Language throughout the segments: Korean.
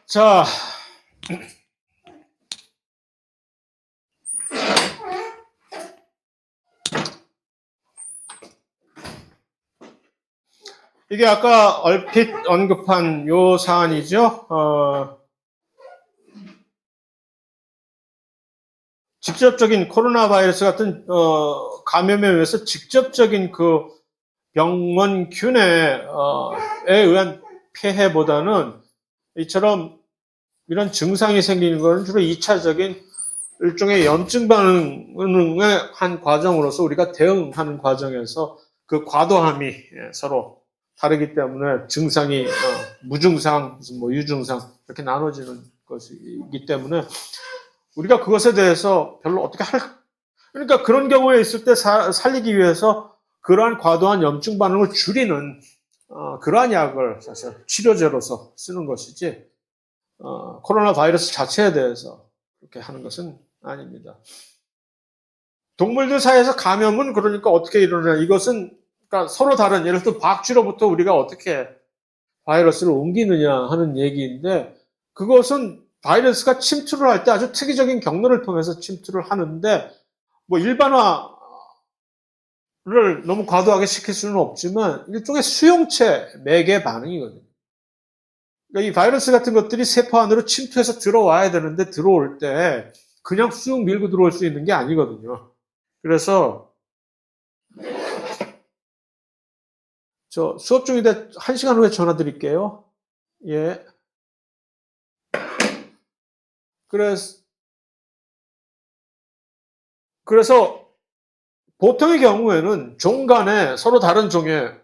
자, 이게 아까 얼핏 언급한 요 사안이죠. 직접적인 코로나 바이러스 같은 감염에 의해서 직접적인 그 병원균에 의한 피해보다는 이처럼 이런 증상이 생기는 것은 주로 2차적인 일종의 염증 반응의 한 과정으로서 우리가 대응하는 과정에서 그 과도함이 서로 다르기 때문에 증상이 무증상, 무슨 뭐 유증상 이렇게 나눠지는 것이기 때문에 우리가 그것에 대해서 별로 어떻게 그러니까 그런 경우에 있을 때 살리기 위해서 그러한 과도한 염증 반응을 줄이는 그러한 약을 사실 치료제로서 쓰는 것이지 코로나 바이러스 자체에 대해서 그렇게 하는 것은 아닙니다. 동물들 사이에서 감염은 그러니까 어떻게 일어나냐. 이것은 그러니까 서로 다른, 예를 들어 박쥐로부터 우리가 어떻게 바이러스를 옮기느냐 하는 얘기인데, 그것은 바이러스가 침투를 할 때 아주 특이적인 경로를 통해서 침투를 하는데, 뭐 일반화를 너무 과도하게 시킬 수는 없지만 일종의 수용체 매개 반응이거든요. 그러니까 이 바이러스 같은 것들이 세포 안으로 침투해서 들어와야 되는데 들어올 때 그냥 쑥 밀고 들어올 수 있는 게 아니거든요. 그래서 저 수업 중인데 1시간 후에 전화 드릴게요. 예. 그래서 보통의 경우에는 종 간에 서로 다른 종의,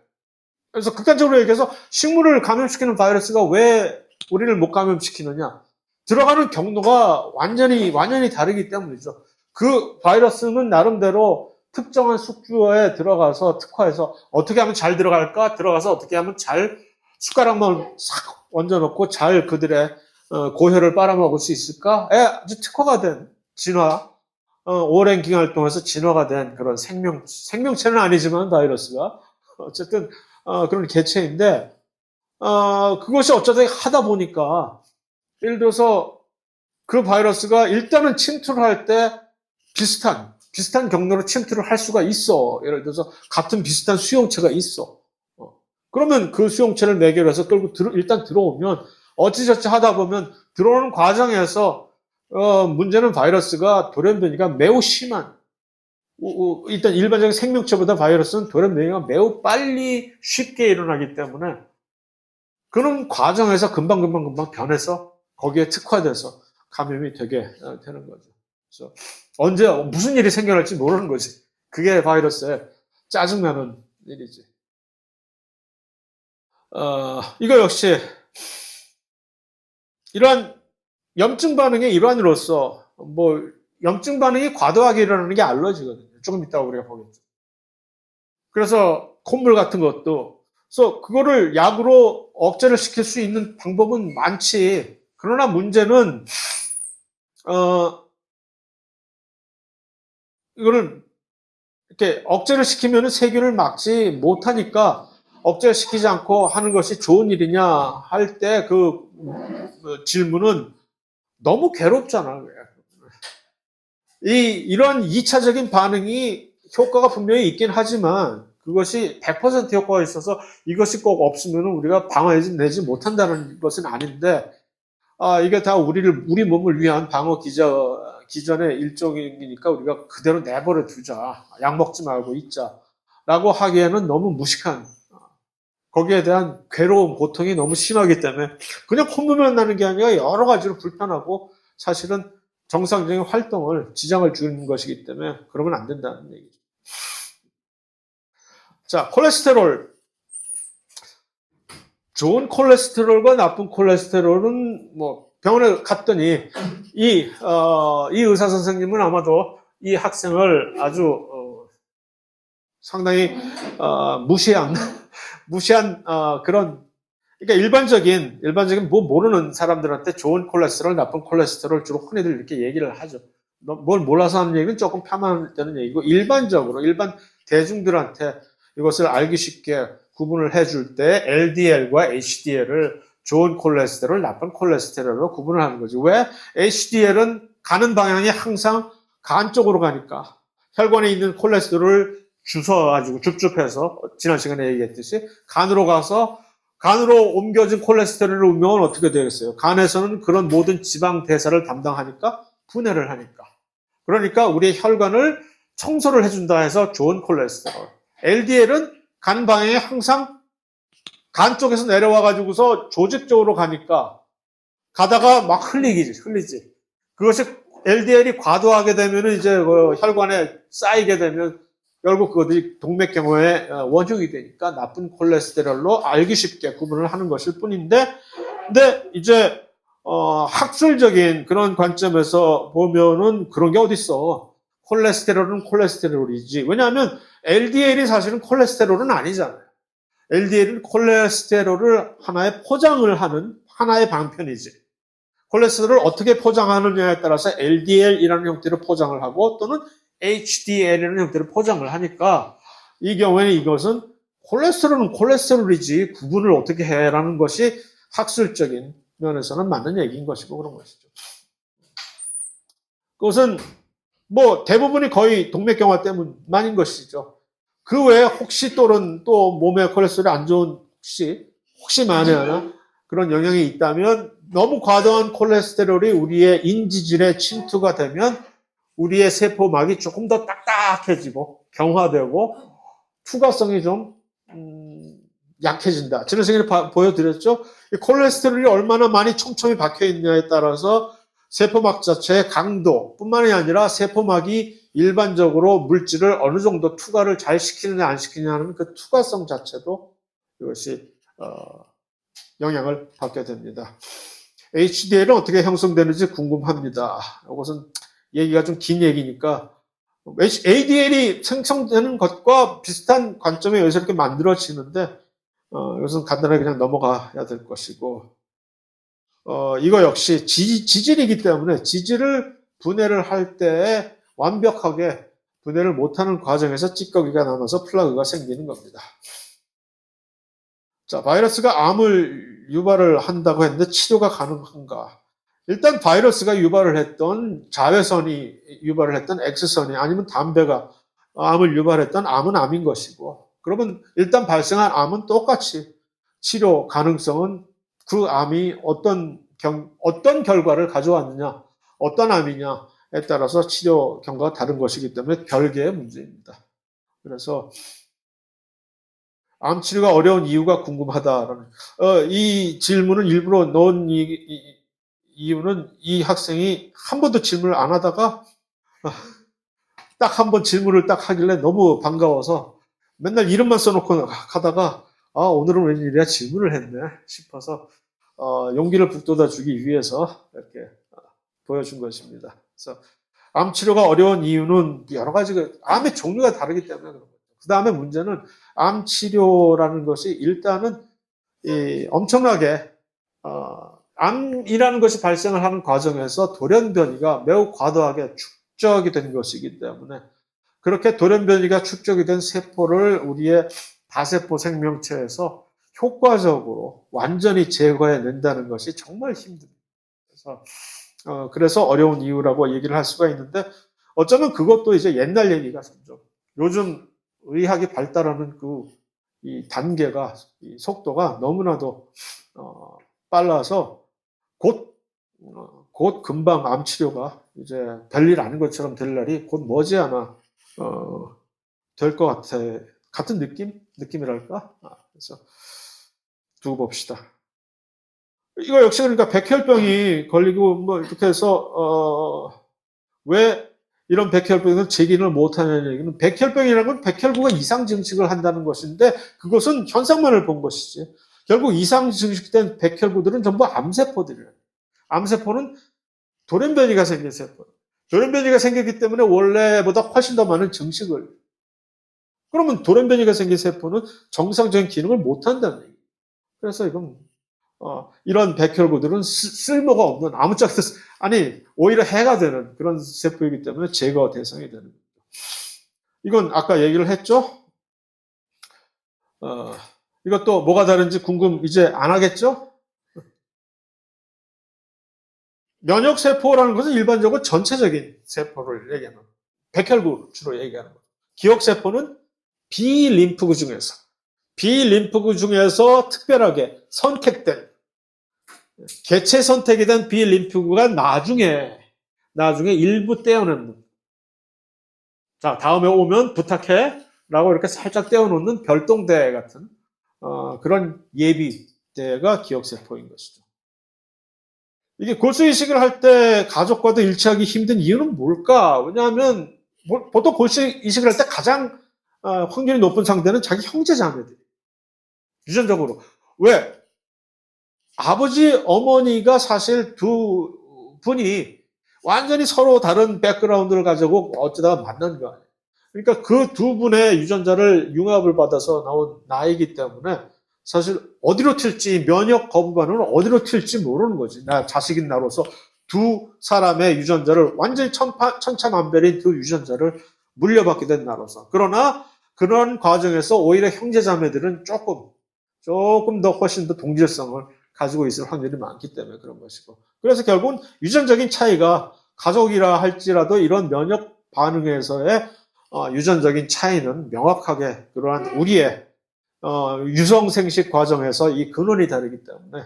그래서 극단적으로 얘기해서 식물을 감염시키는 바이러스가 왜 우리를 못 감염시키느냐. 들어가는 경로가 완전히 다르기 때문이죠. 그 바이러스는 나름대로 특정한 숙주에 들어가서 특화해서 어떻게 하면 잘 들어갈까? 들어가서 어떻게 하면 잘 숟가락만 싹 얹어놓고 잘 그들의 고혈을 빨아먹을 수 있을까? 아주 특화가 된 진화, 오랜 기간을 통해서 진화가 된 그런 생명체는 아니지만 바이러스가 어쨌든 그런 개체인데 그것이 어쩌다 하다 보니까 예를 들어서 그 바이러스가 일단은 침투를 할 때 비슷한 경로로 침투를 할 수가 있어. 예를 들어서 같은 비슷한 수용체가 있어. 그러면 그 수용체를 매개로 해서 끌고 일단 들어오면 어찌저찌 하다 보면 들어오는 과정에서 문제는 바이러스가 돌연변이가 매우 심한, 일단 일반적인 생명체보다 바이러스는 돌연변이가 매우 빨리 쉽게 일어나기 때문에 그런 과정에서 금방 변해서 거기에 특화돼서 감염이 되게 되는 거죠. 그래서 언제 무슨 일이 생겨날지 모르는 거지. 그게 바이러스의 짜증나는 일이지. 이거 역시 이러한 염증 반응의 일환으로서 뭐 염증 반응이 과도하게 일어나는 게 알러지거든요. 조금 이따가 우리가 보겠죠. 그래서 콧물 같은 것도, 그래서 그거를 약으로 억제를 시킬 수 있는 방법은 많지. 그러나 문제는 이거를 이렇게 억제를 시키면 세균을 막지 못하니까 억제시키지 않고 하는 것이 좋은 일이냐 할 때 그 질문은 너무 괴롭잖아. 이런 2차적인 반응이 효과가 분명히 있긴 하지만 그것이 100% 효과가 있어서 이것이 꼭 없으면 우리가 방어내지 못한다는 것은 아닌데, 이게 다 우리 몸을 위한 방어 기전의 일종이니까 우리가 그대로 내버려 두자. 약 먹지 말고 있자. 라고 하기에는 너무 무식한, 거기에 대한 괴로움, 고통이 너무 심하기 때문에 그냥 콧물만 나는 게 아니라 여러 가지로 불편하고 사실은 정상적인 활동을 지장을 주는 것이기 때문에 그러면 안 된다는 얘기죠. 자, 콜레스테롤. 좋은 콜레스테롤과 나쁜 콜레스테롤은 뭐 병원에 갔더니 이 의사 선생님은 아마도 이 학생을 아주 상당히 무시한 그런, 그러니까 일반적인 뭐 모르는 사람들한테 좋은 콜레스테롤, 나쁜 콜레스테롤 주로 흔히들 이렇게 얘기를 하죠. 뭘 몰라서 하는 얘기는 조금 폄하되는 얘기고, 일반 대중들한테 이것을 알기 쉽게 구분을 해줄 때 LDL과 HDL을 좋은 콜레스테롤, 나쁜 콜레스테롤로 구분을 하는 거죠. 왜? HDL은 가는 방향이 항상 간 쪽으로 가니까 혈관에 있는 콜레스테롤을 주워가지고 줍줍해서 지난 시간에 얘기했듯이 간으로 가서 간으로 옮겨진 콜레스테롤의 운명은 어떻게 되겠어요? 간에서는 그런 모든 지방 대사를 담당하니까 분해를 하니까. 그러니까 우리의 혈관을 청소를 해준다 해서 좋은 콜레스테롤. LDL은 간 방향에 항상 간 쪽에서 내려와가지고서 조직적으로 가니까 가다가 막 흘리지. 그것이 LDL이 과도하게 되면 이제 그 혈관에 쌓이게 되면 결국 그것이 동맥경화의 원흉이 되니까 나쁜 콜레스테롤로 알기 쉽게 구분을 하는 것일 뿐인데, 근데 이제 학술적인 그런 관점에서 보면은 그런 게 어딨어. 콜레스테롤은 콜레스테롤이지. 왜냐하면 LDL이 사실은 콜레스테롤은 아니잖아요. LDL은 콜레스테롤을 하나의 포장을 하는 하나의 방편이지. 콜레스테롤을 어떻게 포장하느냐에 따라서 LDL이라는 형태로 포장을 하고 또는 HDL이라는 형태로 포장을 하니까 이 경우에는 이것은 콜레스테롤은 콜레스테롤이지 구분을 어떻게 해라는 것이 학술적인 면에서는 맞는 얘기인 것이고 그런 것이죠. 그것은 뭐 대부분이 거의 동맥경화 때문만인 것이죠. 그 외에 혹시 또 몸에 콜레스테롤이 안 좋은 혹시 만에 하나 그런 영향이 있다면 너무 과도한 콜레스테롤이 우리의 인지질에 침투가 되면 우리의 세포막이 조금 더 딱딱해지고 경화되고 투과성이 좀 약해진다. 지난 시간에 보여드렸죠. 이 콜레스테롤이 얼마나 많이 촘촘히 박혀 있느냐에 따라서 세포막 자체의 강도뿐만이 아니라 세포막이 일반적으로 물질을 어느 정도 투과를 잘 시키느냐 안 시키느냐는 그 투과성 자체도 이것이 영향을 받게 됩니다. HDL은 어떻게 형성되는지 궁금합니다. 이것은 얘기가 좀 긴 얘기니까 ADL이 생성되는 것과 비슷한 관점에 의해서 이렇게 만들어지는데 이것은 간단하게 그냥 넘어가야 될 것이고 이거 역시 지질이기 때문에 지질을 분해를 할 때 완벽하게 분해를 못하는 과정에서 찌꺼기가 남아서 플라그가 생기는 겁니다. 자, 바이러스가 암을 유발을 한다고 했는데 치료가 가능한가? 일단 바이러스가 유발을 했던 자외선이 유발을 했던 X선이 아니면 담배가 암을 유발했던 암은 암인 것이고 그러면 일단 발생한 암은 똑같이 치료 가능성은 그 암이 어떤 결과를 가져왔느냐 어떤 암이냐에 따라서 치료 경과가 다른 것이기 때문에 별개의 문제입니다. 그래서 암 치료가 어려운 이유가 궁금하다라는 이 질문을 일부러 넣은 이유는 이 학생이 한 번도 질문을 안 하다가 딱 한 번 질문을 딱 하길래 너무 반가워서 맨날 이름만 써놓고 하다가 오늘은 웬일이야 질문을 했네 싶어서 용기를 북돋아 주기 위해서 이렇게 보여준 것입니다. 그래서 암 치료가 어려운 이유는 여러 가지가 암의 종류가 다르기 때문에 그런 거죠. 그 다음에 문제는 암 치료라는 것이 일단은 엄청나게 암이라는 것이 발생을 하는 과정에서 돌연변이가 매우 과도하게 축적이 된 것이기 때문에 그렇게 돌연변이가 축적이 된 세포를 우리의 다세포 생명체에서 효과적으로 완전히 제거해낸다는 것이 정말 힘듭니다. 그래서 어려운 이유라고 얘기를 할 수가 있는데 어쩌면 그것도 이제 옛날 얘기가 점점 요즘 의학이 발달하는 이 단계가 이 속도가 너무나도 빨라서 곧 금방 암 치료가 이제 별일 아닌 것처럼 될 날이 곧 머지않아 될 것 같은 느낌이랄까. 그래서 두고 봅시다. 이거 역시 그러니까 백혈병이 걸리고 뭐 이렇게 해서 왜 이런 백혈병은 재기를 못하냐는 얘기는 백혈병이라는 건 백혈구가 이상 증식을 한다는 것인데 그것은 현상만을 본 것이지 결국 이상 증식된 백혈구들은 전부 암세포들이에요. 암세포는 돌연변이가 생긴 세포. 돌연변이가 생겼기 때문에 원래보다 훨씬 더 많은 증식을. 그러면 돌연변이가 생긴 세포는 정상적인 기능을 못한다는 얘기예요. 그래서 이건 이런 백혈구들은 쓸모가 없는 아무짝도 오히려 해가 되는 그런 세포이기 때문에 제거 대상이 되는 겁니다. 이건 아까 얘기를 했죠. 이것도 뭐가 다른지 이제 안 하겠죠? 면역세포라는 것은 일반적으로 전체적인 세포를 얘기하는, 백혈구 주로 얘기하는 거예요. 기억세포는 비림프구 중에서 특별하게 선택된, 개체 선택이 된 비림프구가 나중에 일부 떼어내는, 자, 다음에 오면 부탁해 라고 이렇게 살짝 떼어놓는 별똥대 같은 그런 예비대가 기억세포인 것이죠. 이게 골수이식을 할 때 가족과도 일치하기 힘든 이유는 뭘까? 왜냐하면 보통 골수이식을 할 때 가장 확률이 높은 상대는 자기 형제자매들이 유전적으로. 왜? 아버지, 어머니가 사실 두 분이 완전히 서로 다른 백그라운드를 가지고 어쩌다가 만난 거 아니에요. 그러니까 그 두 분의 유전자를 융합을 받아서 나온 나이기 때문에 사실 어디로 튈지, 면역 거부 반응을 어디로 튈지 모르는 거지. 나 자식인 나로서 두 사람의 유전자를 완전히 천차만별인 두 유전자를 물려받게 된 나로서. 그러나 그런 과정에서 오히려 형제자매들은 조금 더 훨씬 더 동질성을 가지고 있을 확률이 많기 때문에 그런 것이고. 그래서 결국은 유전적인 차이가 가족이라 할지라도 이런 면역 반응에서의 유전적인 차이는 명확하게 그러한 우리의 유성생식 과정에서 이 근원이 다르기 때문에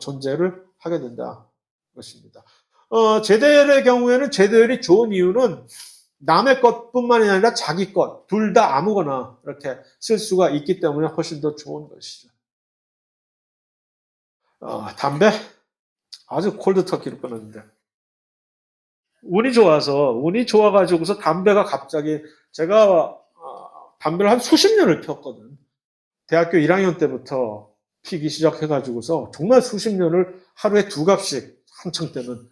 존재를 하게 된다 것입니다. 제대열의 경우에는 제대열이 좋은 이유는 남의 것뿐만이 아니라 자기 것, 둘 다 아무거나 이렇게 쓸 수가 있기 때문에 훨씬 더 좋은 것이죠. 담배? 아주 콜드 터키로 끊었는데. 운이 좋아가지고서 담배가 갑자기, 제가 담배를 한 수십 년을 폈거든. 대학교 1학년 때부터 피기 시작해가지고서 정말 수십 년을 하루에 두 갑씩 한창 때는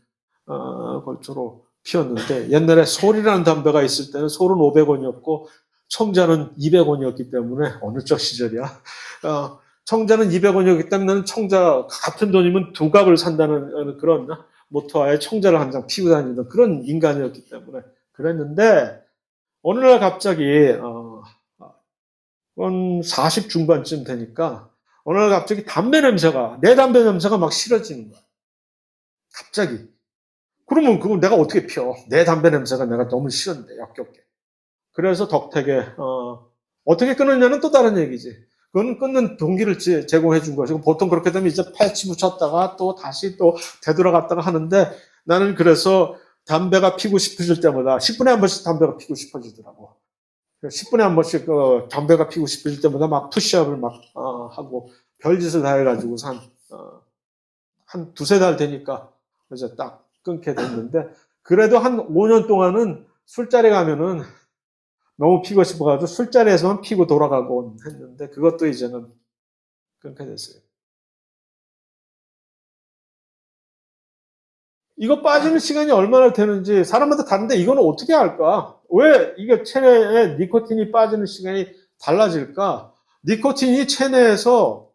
걸쳐로 피웠는데, 옛날에 솔이라는 담배가 있을 때는 솔은 500원이었고 청자는 200원이었기 때문에, 어느 적 시절이야. 청자는 200원이었기 때문에 나는 청자 같은 돈이면 두 갑을 산다는 그런 모토하에 청자를 한 장 피고 다니던 그런 인간이었기 때문에 그랬는데, 어느 날 갑자기 한 40 중반쯤 되니까 어느 날 갑자기 내 담배 냄새가 막 싫어지는 거야. 갑자기. 그러면 그걸 내가 어떻게 펴? 내 담배 냄새가 내가 너무 싫은데, 역겹게. 그래서 덕택에 어떻게 끊었냐는 또 다른 얘기지. 그건 끊는 동기를 제공해 준 것이고, 보통 그렇게 되면 이제 패치 붙였다가 또 다시 또 되돌아갔다가 하는데, 나는 그래서 담배가 피고 싶어질 때마다 10분에 한 번씩 담배가 피고 싶어지더라고. 10분에 한 번씩 담배가 피고 싶어질 때마다 막 푸시업을 막 하고 별짓을 다 해가지고 한 두세 달 되니까 이제 딱 끊게 됐는데, 그래도 한 5년 동안은 술자리 가면은 너무 피고 싶어가지고 술자리에서만 피고 돌아가곤 했는데, 그것도 이제는 끊게 됐어요. 이거 빠지는 시간이 얼마나 되는지 사람마다 다른데, 이거는 어떻게 할까? 왜 이게 체내에 니코틴이 빠지는 시간이 달라질까? 니코틴이 체내에서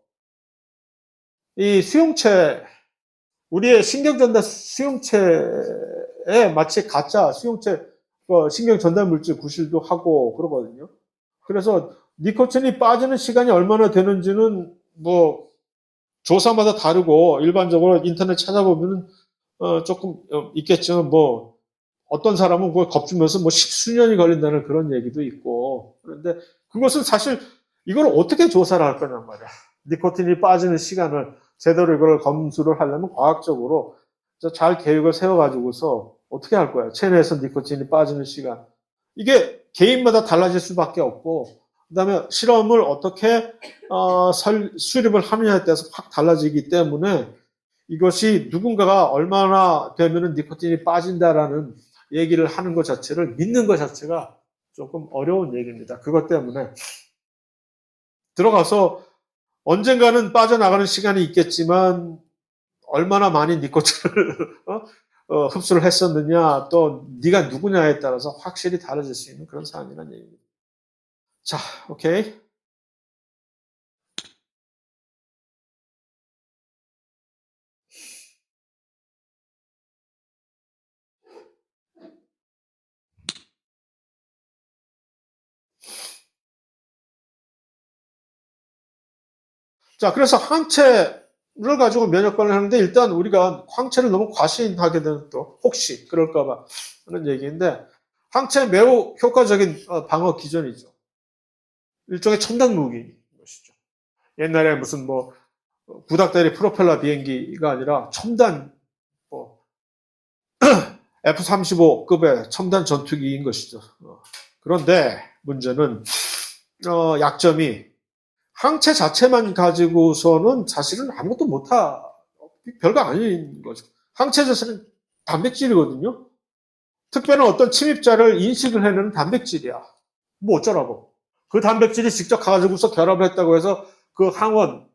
이 수용체, 우리의 신경전달 수용체에 마치 가짜 수용체 신경전달 물질 구실도 하고 그러거든요. 그래서 니코틴이 빠지는 시간이 얼마나 되는지는 뭐 조사마다 다르고, 일반적으로 인터넷 찾아보면 조금 있겠지만, 뭐 어떤 사람은 그걸 겁주면서 뭐 십수년이 걸린다는 그런 얘기도 있고. 그런데 그것은 사실 이걸 어떻게 조사를 할 거냔 말이야. 니코틴이 빠지는 시간을 제대로 이걸 검수를 하려면 과학적으로 잘 계획을 세워가지고서 어떻게 할 거야. 체내에서 니코틴이 빠지는 시간. 이게 개인마다 달라질 수밖에 없고, 그다음에 실험을 어떻게 수립을 하느냐에 따라서 확 달라지기 때문에, 이것이 누군가가 얼마나 되면은 니코틴이 빠진다라는 얘기를 하는 것 자체를 믿는 것 자체가 조금 어려운 얘기입니다. 그것 때문에 들어가서 언젠가는 빠져나가는 시간이 있겠지만, 얼마나 많이 니코틴을 흡수를 했었느냐, 또 네가 누구냐에 따라서 확실히 달라질 수 있는 그런 사안이라는 얘기입니다. 자, 오케이. 자, 그래서 항체 가지고 면역 반응을 하는데 일단 우리가 항체를 너무 과신하게 되는 또 혹시 그럴까봐 하는 얘기인데 항체 매우 효과적인 방어 기전이죠. 일종의 첨단 무기인 것이죠. 옛날에 무슨 뭐 구닥다리 프로펠러 비행기가 아니라 첨단 뭐 F-35급의 첨단 전투기인 것이죠. 그런데 문제는 약점이 항체 자체만 가지고서는 사실은 아무것도 못하 별거 아닌 거죠. 항체 자체는 단백질이거든요. 특별한 어떤 침입자를 인식을 해내는 단백질이야. 뭐 어쩌라고. 그 단백질이 직접 가지고서 결합을 했다고 해서 그 항원을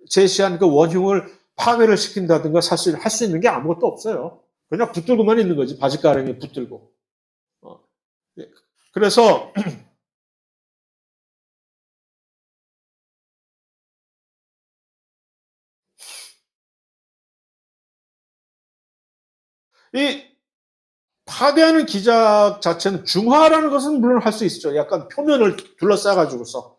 제시한 그 원흉을 파괴를 시킨다든가 사실 할 수 있는 게 아무것도 없어요. 그냥 붙들고만 있는 거지. 바지가랑이에 붙들고. 예. 그래서 이 파괴하는 기작 자체는 중화라는 것은 물론 할 수 있죠. 약간 표면을 둘러싸가지고서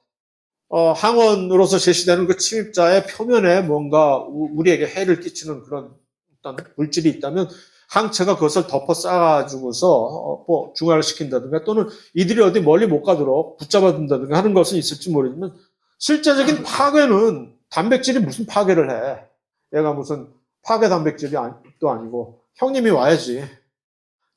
항원으로서 제시되는 그 침입자의 표면에 뭔가 우리에게 해를 끼치는 그런 어떤 물질이 있다면 항체가 그것을 덮어 쌓아가지고서 뭐 중화를 시킨다든가 또는 이들이 어디 멀리 못 가도록 붙잡아 둔다든가 하는 것은 있을지 모르지만 실제적인 파괴는 단백질이 무슨 파괴를 해. 얘가 무슨 파괴 단백질이 또 아니고 형님이 와야지.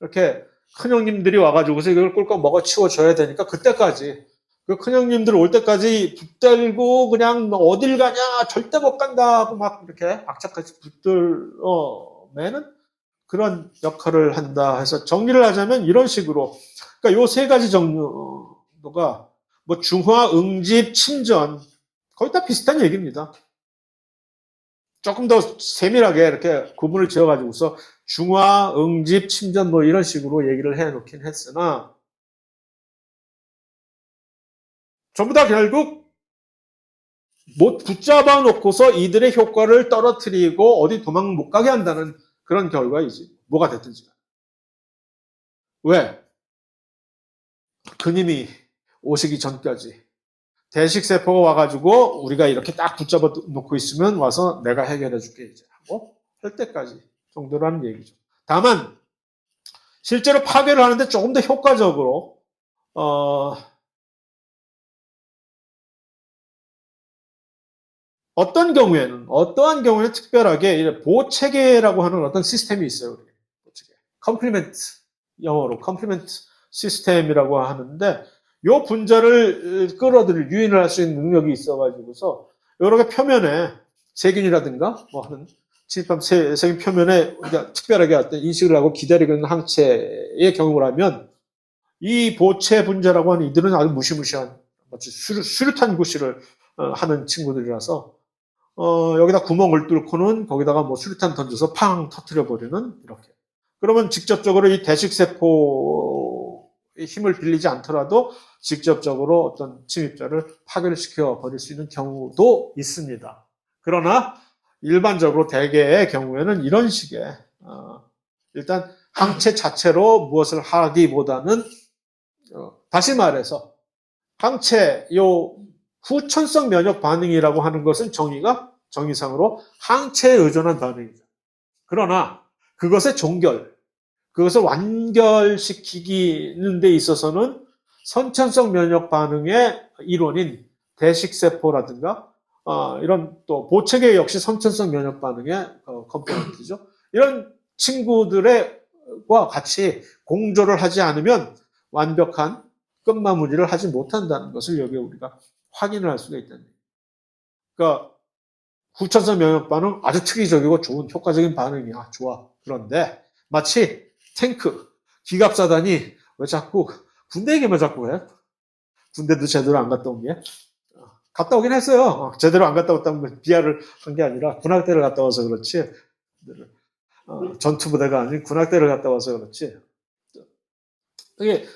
이렇게 큰형님들이 와가지고서 이걸 꿀꺽 먹어 치워줘야 되니까 그때까지 그 큰형님들 올 때까지 붙들고 그냥 너 어딜 가냐 절대 못 간다 하고 막 이렇게 악착같이 붙들매는 그런 역할을 한다 해서 정리를 하자면 이런 식으로 그러니까 요 세 가지 정도가 뭐 중화, 응집, 침전 거의 다 비슷한 얘기입니다. 조금 더 세밀하게 이렇게 구분을 지어가지고서 중화, 응집, 침전 뭐 이런 식으로 얘기를 해놓긴 했으나 전부 다 결국 못 붙잡아 놓고서 이들의 효과를 떨어뜨리고 어디 도망 못 가게 한다는 그런 결과이지. 뭐가 됐든지. 왜? 그님이 오시기 전까지 대식세포가 와가지고 우리가 이렇게 딱 붙잡아 놓고 있으면 와서 내가 해결해 줄게 이제 하고 할 때까지 정도라는 얘기죠. 다만 실제로 파괴를 하는데 조금 더 효과적으로 어떠한 경우에는 특별하게 보호체계라고 하는 어떤 시스템이 있어요. 보호체계. 컴플리멘트, 영어로 컴플리멘트 시스템이라고 하는데 요 분자를 끌어들일 유인을 할 수 있는 능력이 있어가지고서 여러 개 표면에 세균이라든가 뭐 하는 침입한 세균 표면에 우리가 특별하게 어떤 인식을 하고 기다리고 있는 항체의 경우라면 이 보체 분자라고 하는 이들은 아주 무시무시한 마치 수류탄 구실을 하는 친구들이라서 여기다 구멍을 뚫고는 거기다가 뭐 수류탄 던져서 팡 터트려 버리는 이렇게. 그러면 직접적으로 이 대식세포의 힘을 빌리지 않더라도 직접적으로 어떤 침입자를 파괴를 시켜 버릴 수 있는 경우도 있습니다. 그러나 일반적으로 대개의 경우에는 이런 식의 일단 항체 자체로 무엇을 하기보다는 다시 말해서 항체 요 후천성 면역 반응이라고 하는 것은 정의상으로 항체에 의존한 반응이죠. 그러나 그것의 종결, 그것을 완결시키는 데 있어서는 선천성 면역 반응의 이론인 대식세포라든가 이런 또 보체계 역시 선천성 면역 반응의 컴포넌트죠. 이런 친구들과 같이 공조를 하지 않으면 완벽한 끝마무리를 하지 못한다는 것을 여기 우리가 확인을 할 수가 있다는 얘기예요. 그러니까 후천성 면역 반응 아주 특이적이고 좋은 효과적인 반응이야. 좋아. 그런데 마치 탱크, 기갑사단이 왜 자꾸 군대 얘기만 자꾸 해? 군대도 제대로 안 갔다 온 게? 갔다 오긴 했어요. 제대로 안 갔다 왔다면 비하를 한 게 아니라 군악대를 갔다 와서 그렇지. 전투부대가 아닌 군악대를 갔다 와서 그렇지. 이게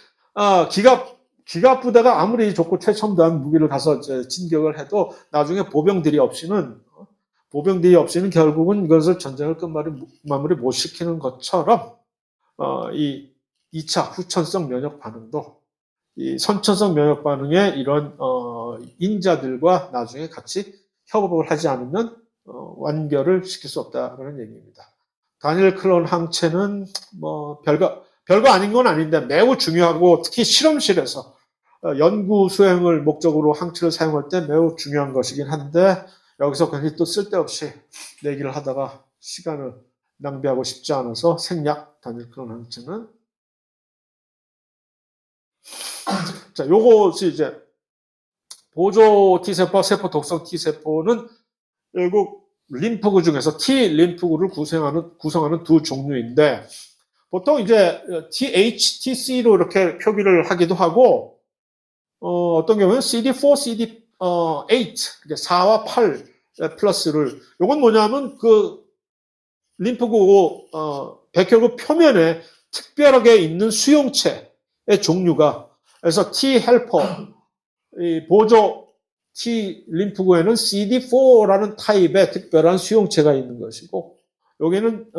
기갑부대가 아무리 좋고 최첨단 무기를 가서 진격을 해도 나중에 보병들이 없이는 결국은 이것을 전쟁을 끝마무리 못 시키는 것처럼 이 2차 후천성 면역 반응도 이 선천성 면역 반응의 이런 인자들과 나중에 같이 협업을 하지 않으면 완결을 시킬 수 없다는 얘기입니다. 다니엘 클론 항체는 뭐 별거 아닌 건 아닌데 매우 중요하고 특히 실험실에서 연구 수행을 목적으로 항체를 사용할 때 매우 중요한 것이긴 한데 여기서 괜히 또 쓸데없이 얘기를 하다가 시간을 낭비하고 싶지 않아서 생략 다니엘 클론 항체는. 자, 요것이 이제 보조 T세포, 세포 독성 T세포는 결국 림프구 중에서 T림프구를 구성하는 두 종류인데 보통 이제 THTC로 이렇게 표기를 하기도 하고 어떤 경우는 CD4, CD8, 4와 8 플러스를 요건 뭐냐면 그 림프구 백혈구 표면에 특별하게 있는 수용체의 종류가 그래서 T 헬퍼 이 보조 T 림프구에는 CD4라는 타입의 특별한 수용체가 있는 것이고 여기는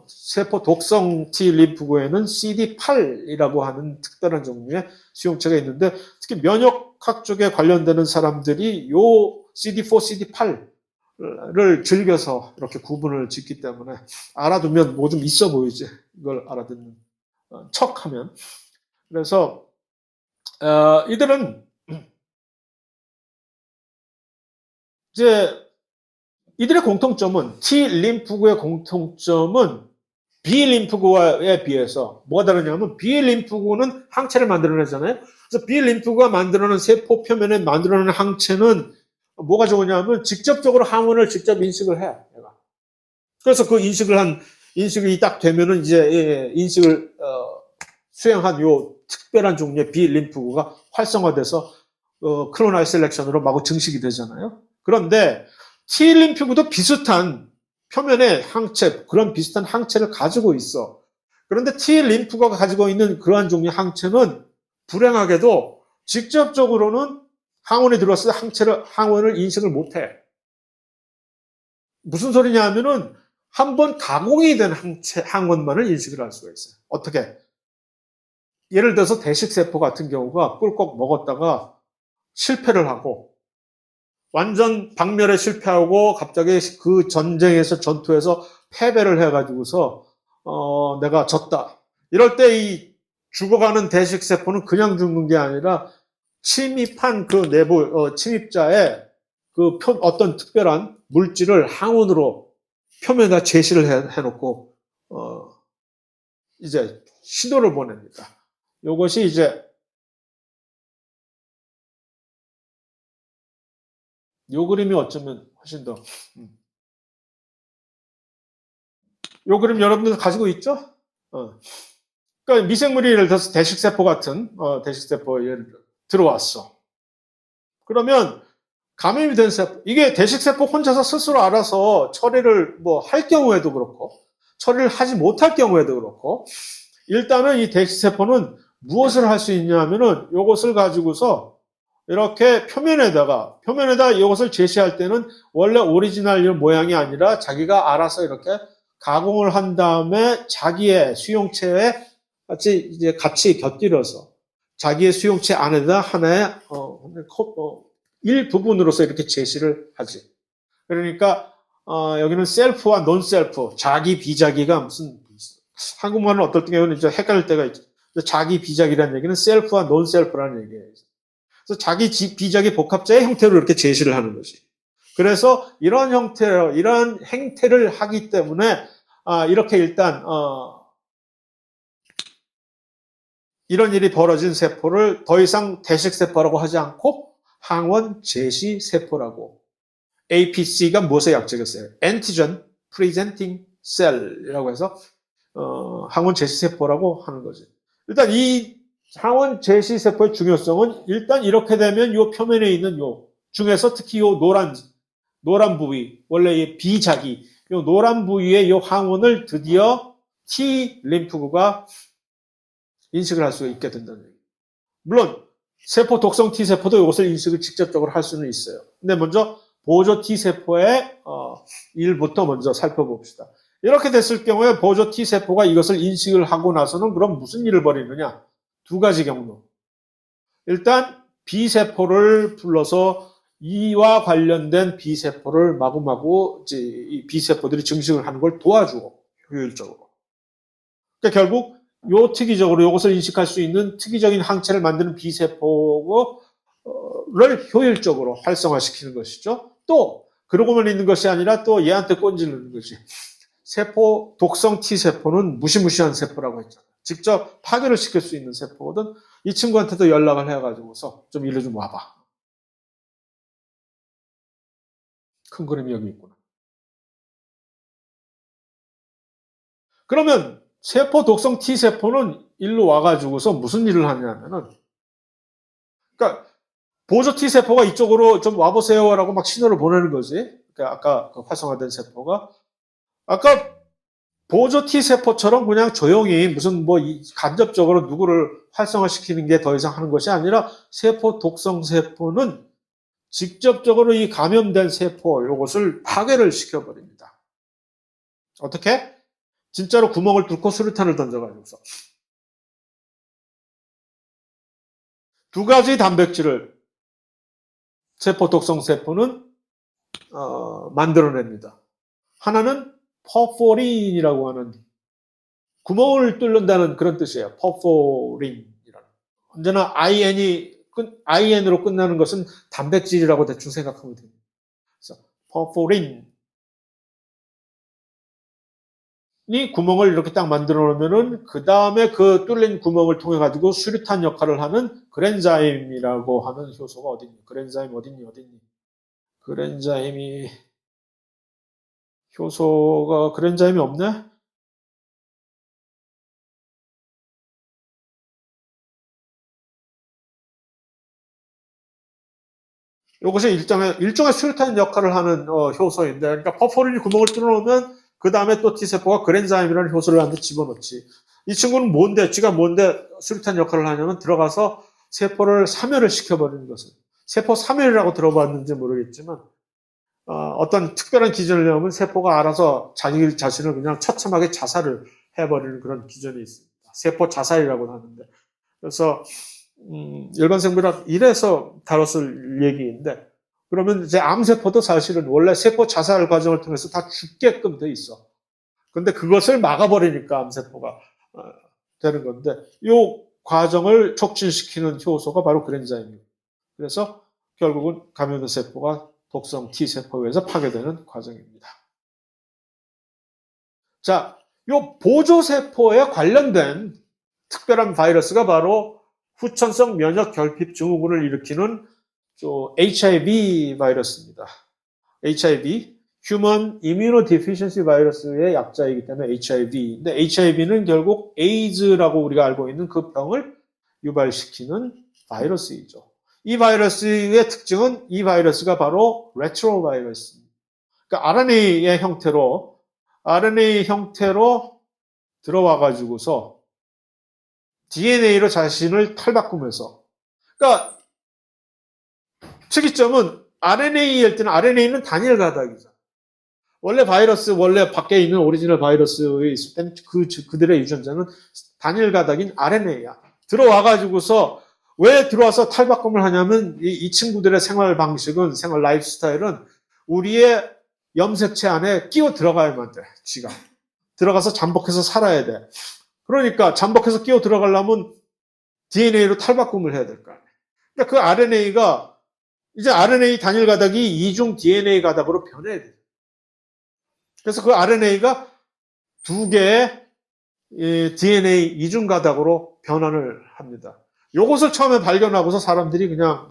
세포 독성 T 림프구에는 CD8이라고 하는 특별한 종류의 수용체가 있는데 특히 면역학 쪽에 관련되는 사람들이 요 CD4, CD8를 즐겨서 이렇게 구분을 짓기 때문에 알아두면 뭐 좀 있어 보이지 이걸 알아듣는 척하면. 그래서 이들은 이제 이들의 공통점은 T 림프구의 공통점은 B 림프구에 비해서 뭐가 다르냐면 B 림프구는 항체를 만들어내잖아요. 그래서 B 림프구가 만들어낸 세포 표면에 만들어내는 항체는 뭐가 좋으냐면 직접적으로 항원을 직접 인식을 해. 얘가. 그래서 그 인식이 딱 되면은 이제 인식을 수행한 요 특별한 종류의 B 림프구가 활성화돼서 클로나이 셀렉션으로 마구 증식이 되잖아요. 그런데 T 림프구도 비슷한 표면에 항체, 그런 비슷한 항체를 가지고 있어. 그런데 T 림프가 가지고 있는 그러한 종류의 항체는 불행하게도 직접적으로는 항원이 들어왔을 때 항원을 인식을 못해. 무슨 소리냐 하면은 한번 가공이 된 항원만을 인식을 할 수가 있어요. 어떻게? 예를 들어서 대식세포 같은 경우가 꿀꺽 먹었다가 실패를 하고 완전 박멸에 실패하고 갑자기 그 전투에서 패배를 해가지고서 내가 졌다. 이럴 때 이 죽어가는 대식세포는 그냥 죽는 게 아니라 침입한 그 내부 침입자의 그 어떤 특별한 물질을 항원으로 표면에다 제시를 해놓고 이제 신호를 보냅니다. 이것이 이제 요 그림이 어쩌면 훨씬 더 요 그림 여러분들 가지고 있죠? 그러니까 미생물이 예를 들어서 대식세포 같은 대식세포 예를 들어 들어왔어. 그러면 감염이 된 세포, 이게 대식세포 혼자서 스스로 알아서 처리를 뭐 할 경우에도 그렇고 처리를 하지 못할 경우에도 그렇고 일단은 이 대식세포는 무엇을 할 수 있냐 하면은 이것을 가지고서 이렇게 표면에다 이것을 제시할 때는 원래 오리지널 모양이 아니라 자기가 알아서 이렇게 가공을 한 다음에 자기의 수용체에 같이 곁들여서 자기의 수용체 안에다 하나의 일부분으로서 이렇게 제시를 하지. 그러니까 여기는 셀프와 논셀프, 자기 비자기가 무슨 한국말은 어떨 때는 이제 헷갈릴 때가 있죠. 자기 비자기라는 얘기는 셀프와 논셀프라는 얘기예요. 그래서 자기 비자기 복합자의 형태로 이렇게 제시를 하는 거지. 그래서 이런 행태를 하기 때문에 이렇게 일단 이런 일이 벌어진 세포를 더 이상 대식세포라고 하지 않고 항원 제시 세포라고. APC가 무엇의 약자겠어요? Antigen Presenting Cell이라고 해서 항원 제시 세포라고 하는 거지. 일단 이 항원 제시 세포의 중요성은 일단 이렇게 되면 이 표면에 있는 요 중에서 특히 요 노란 부위, 원래 이 비자기, 요 노란 부위의 요 항원을 드디어 T 림프구가 인식을 할 수 있게 된다는 얘기예요. 물론 세포 독성 T 세포도 이것을 인식을 직접적으로 할 수는 있어요. 근데 먼저 보조 T 세포의 일부터 먼저 살펴봅시다. 이렇게 됐을 경우에 보조 T 세포가 이것을 인식을 하고 나서는 그럼 무슨 일을 벌이느냐? 두 가지 경로. 일단 B 세포를 불러서 이와 관련된 B세포를 마구마구 이제 이 B세포들이 증식을 하는 걸 도와주고 효율적으로. 그러니까 결국 요 특이적으로 이것을 인식할 수 있는 특이적인 항체를 만드는 B세포를 효율적으로 활성화시키는 것이죠. 또 그러고만 있는 것이 아니라 또 얘한테 꼰지르는 거지. 세포 독성 T세포는 무시무시한 세포라고 했잖아요. 직접 파괴를 시킬 수 있는 세포거든. 이 친구한테도 연락을 해가지고서 좀 일로 좀 와봐. 큰 그림이 여기 있구나. 그러면 세포 독성 T세포는 일로 와가지고서 무슨 일을 하냐면은, 그러니까 보조 T세포가 이쪽으로 좀 와보세요라고 막 신호를 보내는 거지. 그러니까 아까 그 활성화된 세포가. 아까 보조 T세포처럼 그냥 조용히 무슨 뭐 간접적으로 누구를 활성화시키는 게 더 이상 하는 것이 아니라 세포 독성 세포는 직접적으로 이 감염된 세포 요것을 파괴를 시켜버립니다. 어떻게? 진짜로 구멍을 뚫고 수류탄을 던져가지고서 두 가지 단백질을 세포 독성 세포는 만들어냅니다. 하나는 퍼포린이라고 하는 구멍을 뚫는다는 그런 뜻이에요. 퍼포린이라는. 언제나 IN으로 끝나는 것은 단백질이라고 대충 생각하면 됩니다. 그래서 퍼포린이 구멍을 이렇게 딱 만들어 놓으면은 그 다음에 그 뚫린 구멍을 통해 가지고 수류탄 역할을 하는 그랜자임이라고 하는 효소가 어딨니? 그랜자임 어딨니? 그랜자임이 효소가 그랜자임이 없네? 이것이 일종의 수류탄 역할을 하는 효소인데, 그러니까 퍼포린이 구멍을 뚫어놓으면 그 다음에 또 T세포가 그랜자임이라는 효소를 한테 집어넣지. 이 친구는 지가 뭔데 수류탄 역할을 하냐면 들어가서 세포를 사멸을 시켜버리는 것을. 세포 사멸이라고 들어봤는지 모르겠지만 어떤 특별한 기전을 내면 세포가 알아서 자기 자신을 그냥 처참하게 자살을 해버리는 그런 기전이 있습니다. 세포 자살이라고 하는데. 그래서 일반 생물학 1에서 다뤘을 얘기인데, 그러면 이제 암세포도 사실은 원래 세포 자살 과정을 통해서 다 죽게끔 돼 있어. 근데 그것을 막아버리니까 암세포가 되는 건데, 이 과정을 촉진시키는 효소가 바로 그랜자임이에요. 그래서 결국은 감염된 세포가 독성 T세포에 의해서 파괴되는 과정입니다. 자, 이 보조세포에 관련된 특별한 바이러스가 바로 후천성 면역 결핍 증후군을 일으키는 HIV 바이러스입니다. HIV, Human Immunodeficiency 바이러스의 약자이기 때문에 HIV. 근데 HIV는 결국 에이즈라고 우리가 알고 있는 그 병을 유발시키는 바이러스이죠. 이 바이러스의 특징은 이 바이러스가 바로 레트로 바이러스입니다. 그러니까 RNA 형태로 들어와 가지고서 DNA로 자신을 탈바꾸면서, 그러니까 특이점은 RNA 할 때는 RNA는 단일 가닥이죠. 원래 밖에 있는 오리지널 바이러스에 있을 때는 그들의 유전자는 단일 가닥인 RNA야. 들어와가지고서 왜 들어와서 탈바꿈을 하냐면 이 친구들의 생활 라이프 스타일은 우리의 염색체 안에 끼어 들어가야만 돼. 지가. 들어가서 잠복해서 살아야 돼. 그러니까 잠복해서 끼어 들어가려면 DNA로 탈바꿈을 해야 될 거 아니에요. 그러니까 그 RNA가 이제 RNA 단일 가닥이 이중 DNA 가닥으로 변해야 돼요. 그래서 그 RNA가 두 개의 DNA 이중 가닥으로 변환을 합니다. 이것을 처음에 발견하고서 사람들이 그냥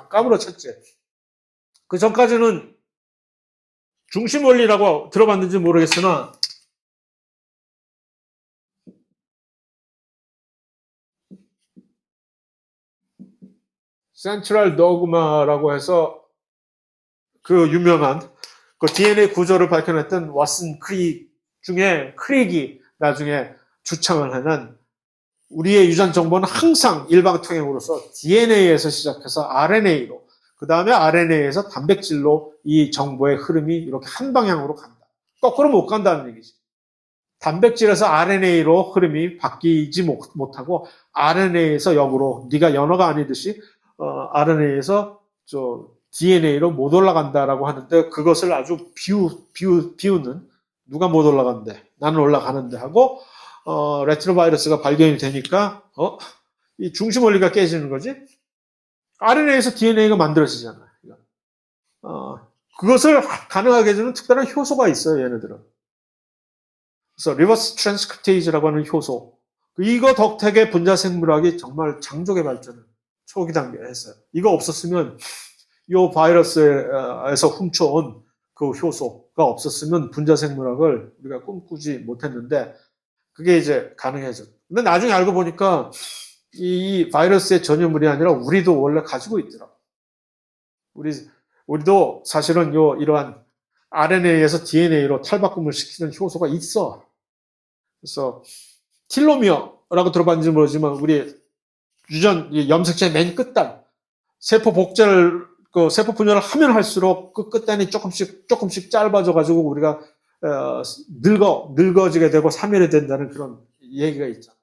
까무러쳤지. 그 전까지는 중심 원리라고 들어봤는지 모르겠으나 센트럴 도그마라고 해서 그 유명한 그 DNA 구조를 밝혀냈던 왓슨 크릭이 나중에 주창을 하는 우리의 유전 정보는 항상 일방통행으로서 DNA에서 시작해서 RNA로, 그 다음에 RNA에서 단백질로 이 정보의 흐름이 이렇게 한 방향으로 간다. 거꾸로 못 간다는 얘기지. 단백질에서 RNA로 흐름이 바뀌지 못하고 RNA에서 역으로, 네가 연어가 아니듯이 RNA에서 DNA로 못 올라간다라고 하는데 그것을 아주 비우는 누가 못 올라간대 나는 올라가는데 하고 레트로바이러스가 발견이 되니까 이 중심 원리가 깨지는 거지. RNA에서 DNA가 만들어지잖아. 그것을 가능하게 해주는 특별한 효소가 있어요. 얘네들은. 그래서 리버스 트랜스크립테이즈라고 하는 효소. 이거 덕택에 분자생물학이 정말 장족의 발전을 초기 단계에 했어요. 이거 없었으면 이 바이러스에서 훔쳐온 그 효소가 없었으면 분자생물학을 우리가 꿈꾸지 못했는데 그게 이제 가능해졌. 근데 나중에 알고 보니까 이 바이러스의 전유물이 아니라 우리도 원래 가지고 있더라고. 우리도 사실은 이러한 RNA에서 DNA로 탈바꿈을 시키는 효소가 있어. 그래서 틸로미어라고 들어봤는지 모르지만 우리 염색체의 맨 끝단 세포 복제를 세포 분열을 하면 할수록 그 끝단이 조금씩 짧아져가지고 우리가 늙어지게 되고 사멸이 된다는 그런 얘기가 있잖아.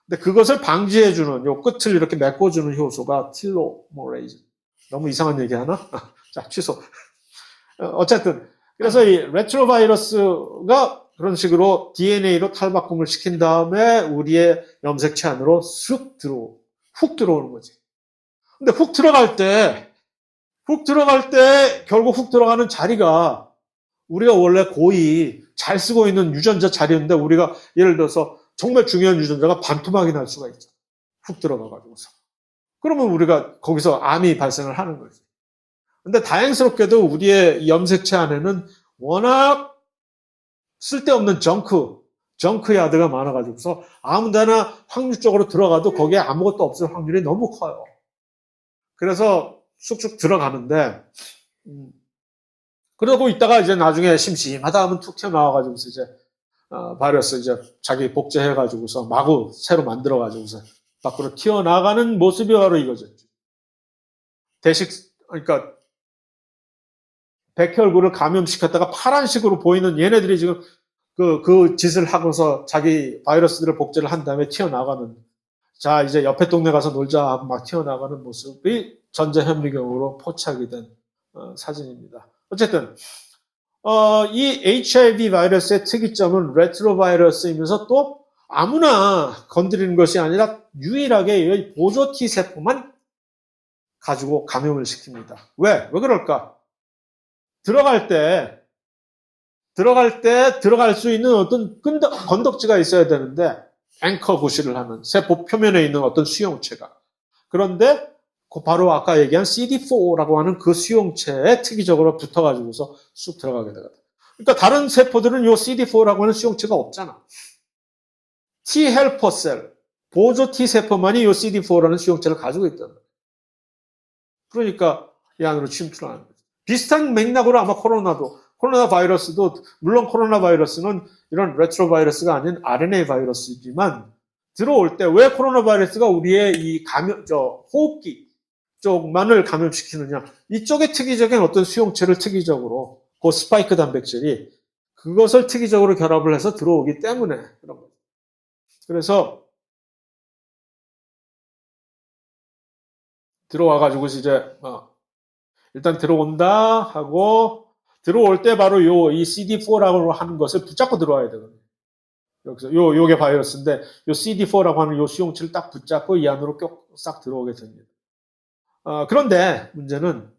근데 그것을 방지해주는 요 끝을 이렇게 메꿔주는 효소가 틸로모레이즈. 너무 이상한 얘기 하나? 자, 취소. 어쨌든 그래서 이 레트로바이러스가 그런 식으로 DNA로 탈바꿈을 시킨 다음에 우리의 염색체 안으로 쑥 훅 들어오는 거지. 근데 훅 들어갈 때 결국 훅 들어가는 자리가 우리가 원래 고이 잘 쓰고 있는 유전자 자리인데 우리가 예를 들어서 정말 중요한 유전자가 반토막이 날 수가 있죠. 훅 들어가가지고서. 그러면 우리가 거기서 암이 발생을 하는 거지. 근데 다행스럽게도 우리의 염색체 안에는 워낙 쓸데없는 정크 야드가 많아가지고서 아무데나 확률적으로 들어가도 거기에 아무것도 없을 확률이 너무 커요. 그래서 쑥쑥 들어가는데, 그러고 있다가 이제 나중에 심심하다 하면 툭 튀어나와가지고서 이제, 바이러스 이제 자기 복제해가지고서 마구 새로 만들어가지고서 밖으로 튀어나가는 모습이 바로 이거죠. 그러니까, 백혈구를 감염시켰다가 파란색으로 보이는 얘네들이 지금 그 짓을 하고서 자기 바이러스들을 복제를 한 다음에 튀어나가는, 자, 이제 옆에 동네 가서 놀자 하고 막 튀어나가는 모습이 전자현미경으로 포착이 된 사진입니다. 어쨌든, 이 HIV 바이러스의 특이점은 레트로바이러스이면서 또 아무나 건드리는 것이 아니라 유일하게 보조 T세포만 가지고 감염을 시킵니다. 왜 그럴까? 들어갈 때 들어갈 수 있는 어떤 건덕지가 있어야 되는데 앵커 구실을 하는 세포 표면에 있는 어떤 수용체가. 그런데 바로 아까 얘기한 CD4라고 하는 그 수용체에 특이적으로 붙어가지고서 쑥 들어가게 되거든. 그러니까 다른 세포들은 이 CD4라고 하는 수용체가 없잖아. T 헬퍼 셀, 보조 T 세포만이 이 CD4라는 수용체를 가지고 있다는 거야. 그러니까 이 안으로 침투하는 거지. 비슷한 맥락으로 아마 코로나 바이러스도 물론 코로나 바이러스는 이런 레트로 바이러스가 아닌 RNA 바이러스지만 들어올 때 왜 코로나 바이러스가 우리의 이 호흡기 쪽만을 감염시키느냐. 이쪽에 특이적인 어떤 수용체를 특이적으로 그 스파이크 단백질이 그것을 특이적으로 결합을 해서 들어오기 때문에 그런 거죠. 그래서 들어와가지고 이제 일단 들어온다 하고 들어올 때 바로 이 CD4라고 하는 것을 붙잡고 들어와야 되거든요. 여기서 요게 바이러스인데 요 CD4라고 하는 요 수용체를 딱 붙잡고 이 안으로 싹 들어오게 됩니다. 그런데 문제는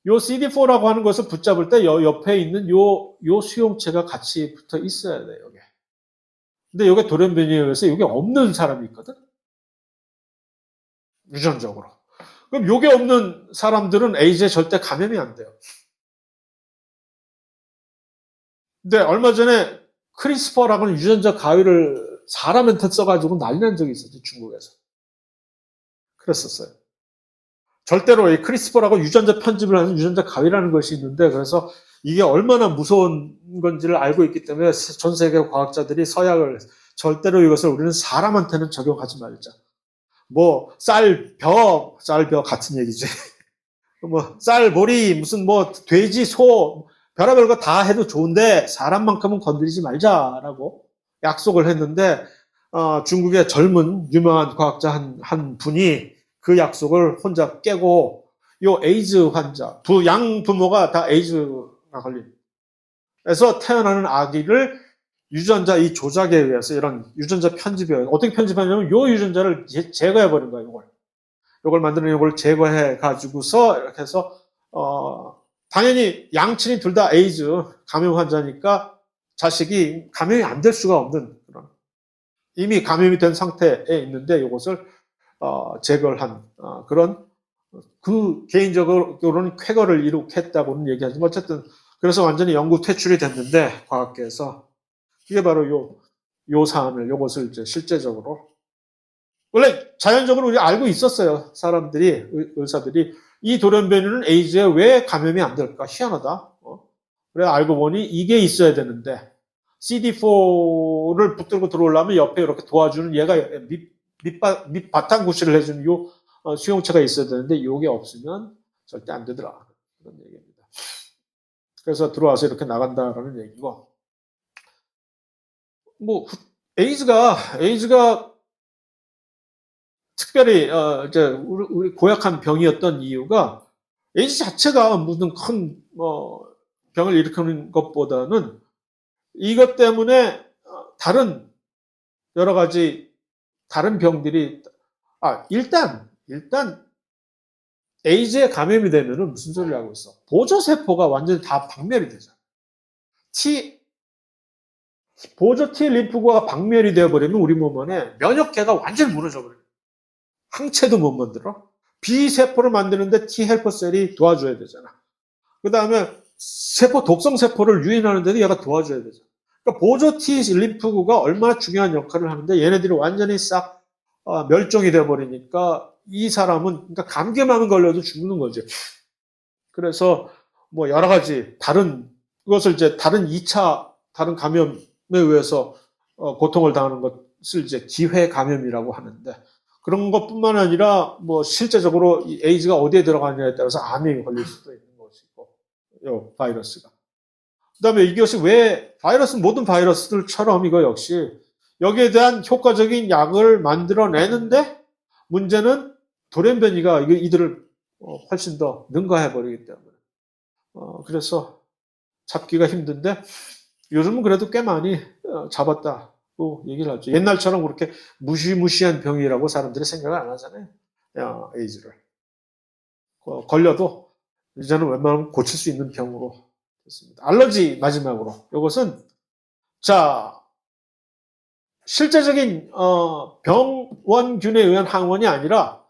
요 CD4라고 하는 것을 붙잡을 때 옆에 있는 요 수용체가 같이 붙어 있어야 돼요, 요게. 근데 요게 돌연변이에 의해서 요게 없는 사람이 있거든? 유전적으로. 그럼 요게 없는 사람들은 에이즈에 절대 감염이 안 돼요. 근데 얼마 전에 크리스퍼라고 하는 유전자 가위를 사람한테 써가지고 난리 난 적이 있었죠, 중국에서. 그랬었어요. 절대로 이 크리스퍼라고 유전자 편집을 하는 유전자 가위라는 것이 있는데 그래서 이게 얼마나 무서운 건지를 알고 있기 때문에 전 세계 과학자들이 서약을 절대로 이것을 우리는 사람한테는 적용하지 말자. 뭐 쌀벼 같은 얘기지. 뭐 쌀, 보리, 무슨 뭐 돼지, 소 별의별 거 다 해도 좋은데 사람만큼은 건드리지 말자라고 약속을 했는데 중국의 젊은 유명한 과학자 한 분이 그 약속을 혼자 깨고 요 에이즈 환자, 양 부모가 다 에이즈가 걸린. 그래서 태어나는 아기를 유전자 이 조작에 의해서 이런 유전자 편집에 의해서 어떻게 편집하냐면 요 유전자를 제거해 버린 거예요. 요걸 만드는 요걸 제거해 가지고서 이렇게 해서 당연히 양친이 둘 다 에이즈 감염 환자니까 자식이 감염이 안 될 수가 없는 그런 이미 감염이 된 상태에 있는데 이것을 제거를 한 그런 그 개인적으로는 쾌거를 이룩했다고는 얘기하지만 어쨌든 그래서 완전히 영구 퇴출이 됐는데 과학계에서 이게 바로 요 사안을 요것을 이제 실제적으로 원래 자연적으로 우리 알고 있었어요. 사람들이 의사들이 이 돌연변이는 에이즈에 왜 감염이 안 될까? 희한하다. 그래 알고 보니 이게 있어야 되는데 CD4를 붙들고 들어오려면 옆에 이렇게 도와주는 얘가 밑바탕 구실을 해주는 요 수용체가 있어야 되는데 요게 없으면 절대 안 되더라. 그런 얘기입니다. 그래서 들어와서 이렇게 나간다라는 얘기고 뭐 에이즈가 특별히 이제 우리 고약한 병이었던 이유가 에이즈 자체가 무슨 큰 병을 일으키는 것보다는 이것 때문에 다른 여러 가지 다른 병들이 일단 에이즈에 감염이 되면은 무슨 소리를 하고 있어? 보조 세포가 완전히 다 박멸이 되잖아. 보조 T 림프구가 박멸이 되어 버리면 우리 몸 안에 면역계가 완전히 무너져 버려. 항체도 못 만들어. B 세포를 만드는데 T 헬퍼 셀이 도와줘야 되잖아. 그 다음에 독성 세포를 유인하는데도 얘가 도와줘야 되잖아. 그러니까 보조 T 림프구가 얼마나 중요한 역할을 하는데 얘네들이 완전히 싹 멸종이 되어버리니까 이 사람은 그러니까 감기만 걸려도 죽는 거죠. 그래서 뭐 여러 가지 그것을 이제 다른 2차 다른 감염에 의해서 고통을 당하는 것을 이제 기회 감염이라고 하는데 그런 것뿐만 아니라 뭐 실제적으로 이 에이즈가 어디에 들어가느냐에 따라서 암이 걸릴 수도 있는 것이고 요 바이러스가. 그다음에 이것이 왜 모든 바이러스들처럼 이거 역시 여기에 대한 효과적인 약을 만들어내는데 문제는 돌연변이가 이들을 훨씬 더 능가해 버리기 때문에 그래서 잡기가 힘든데 요즘은 그래도 꽤 많이 잡았다고 얘기를 하죠. 옛날처럼 그렇게 무시무시한 병이라고 사람들이 생각을 안 하잖아요. 에이즈를. 걸려도 이제는 웬만하면 고칠 수 있는 병으로 됐습니다. 알러지 마지막으로. 이것은 실제적인 병원균에 의한 항원이 아니라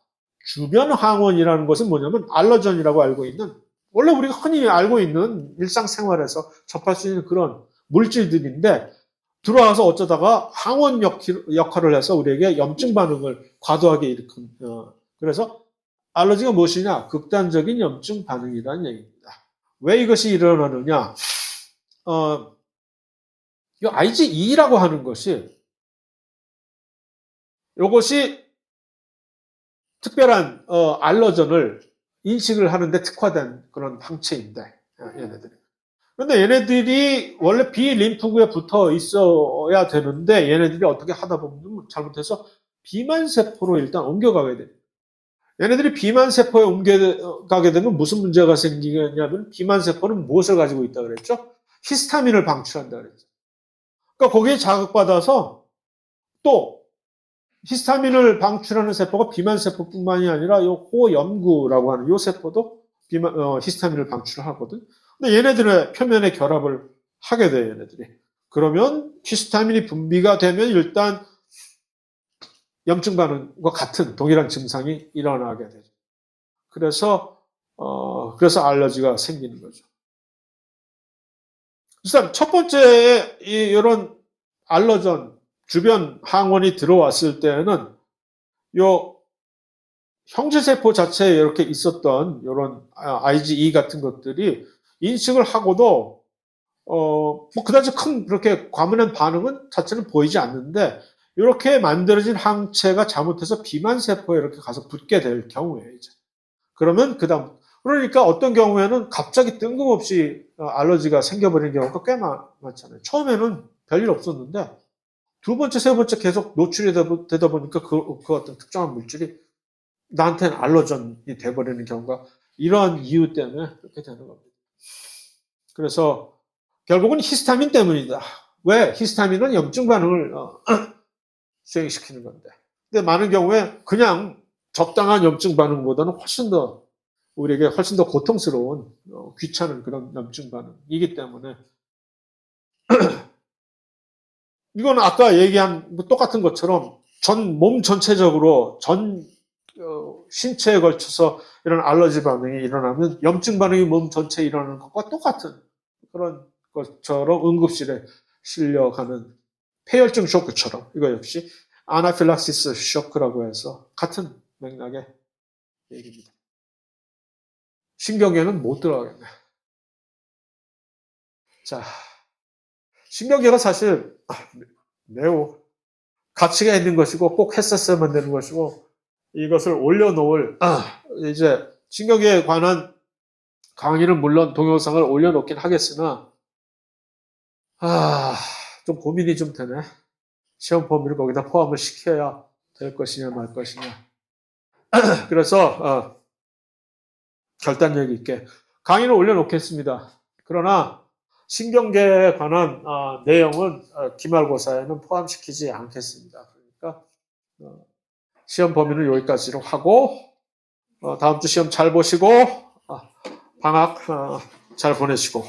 주변 항원이라는 것은 뭐냐면 알러전이라고 알고 있는 원래 우리가 흔히 알고 있는 일상생활에서 접할 수 있는 그런 물질들인데 들어와서 어쩌다가 항원 역할을 해서 우리에게 염증 반응을 과도하게 일으킨 그래서 알러지가 무엇이냐? 극단적인 염증 반응이라는 얘기입니다. 왜 이것이 일어나느냐? 이 IgE라고 하는 것이 이것이 특별한 알러전을 인식을 하는데 특화된 그런 항체인데 얘네들이. 그런데 얘네들이 원래 비림프구에 붙어 있어야 되는데 얘네들이 어떻게 하다 보면 잘못해서 비만세포로 일단 옮겨가게 돼요. 얘네들이 비만세포에 옮겨가게 되면 무슨 문제가 생기냐면 비만세포는 무엇을 가지고 있다 그랬죠? 히스타민을 방출한다 그랬죠. 그러니까 거기에 자극받아서 또 히스타민을 방출하는 세포가 비만세포뿐만이 아니라 이 호염구라고 하는 이 세포도 히스타민을 방출하거든. 근데 얘네들의 표면에 결합을 하게 돼요, 얘네들이. 그러면 히스타민이 분비가 되면 일단 염증 반응과 같은 동일한 증상이 일어나게 되죠. 그래서 알러지가 생기는 거죠. 일단 첫 번째 이런 알러전 주변 항원이 들어왔을 때는 요 형제세포 자체에 이렇게 있었던 이런 IgE 같은 것들이 인식을 하고도 뭐 그다지 큰 그렇게 과민한 반응은 자체는 보이지 않는데 이렇게 만들어진 항체가 잘못해서 비만세포에 이렇게 가서 붙게 될 경우에 이제 그러면 그러니까 어떤 경우에는 갑자기 뜬금없이 알러지가 생겨버리는 경우가 꽤 많잖아요. 처음에는 별일 없었는데 두 번째, 세 번째 계속 노출이 되다 보니까 그 어떤 특정한 물질이 나한테는 알러전이 돼버리는 경우가 이런 이유 때문에 그렇게 되는 겁니다. 그래서 결국은 히스타민 때문이다. 왜? 히스타민은 염증 반응을 수행시키는 건데. 근데 많은 경우에 그냥 적당한 염증 반응보다는 우리에게 훨씬 더 고통스러운 귀찮은 그런 염증 반응이기 때문에 이건 아까 얘기한 똑같은 것처럼 몸 전체적으로 신체에 걸쳐서 이런 알러지 반응이 일어나면 염증 반응이 몸 전체에 일어나는 것과 똑같은 그런 것처럼 응급실에 실려가는 폐혈증 쇼크처럼 이거 역시 아나필락시스 쇼크라고 해서 같은 맥락의 얘기입니다. 신경계는 못 들어가겠네. 자, 신경계가 사실 매우 가치가 있는 것이고 꼭 했었어야만 되는 것이고 이것을 올려놓을 이제 신경계에 관한 강의는 물론 동영상을 올려놓긴 하겠으나 좀 고민이 좀 되네. 시험 범위를 거기다 포함을 시켜야 될 것이냐 말 것이냐. 그래서 결단력 있게 강의를 올려놓겠습니다. 그러나 신경계에 관한 내용은 기말고사에는 포함시키지 않겠습니다. 그러니까 시험 범위는 여기까지로 하고 다음 주 시험 잘 보시고 방학 잘 보내시고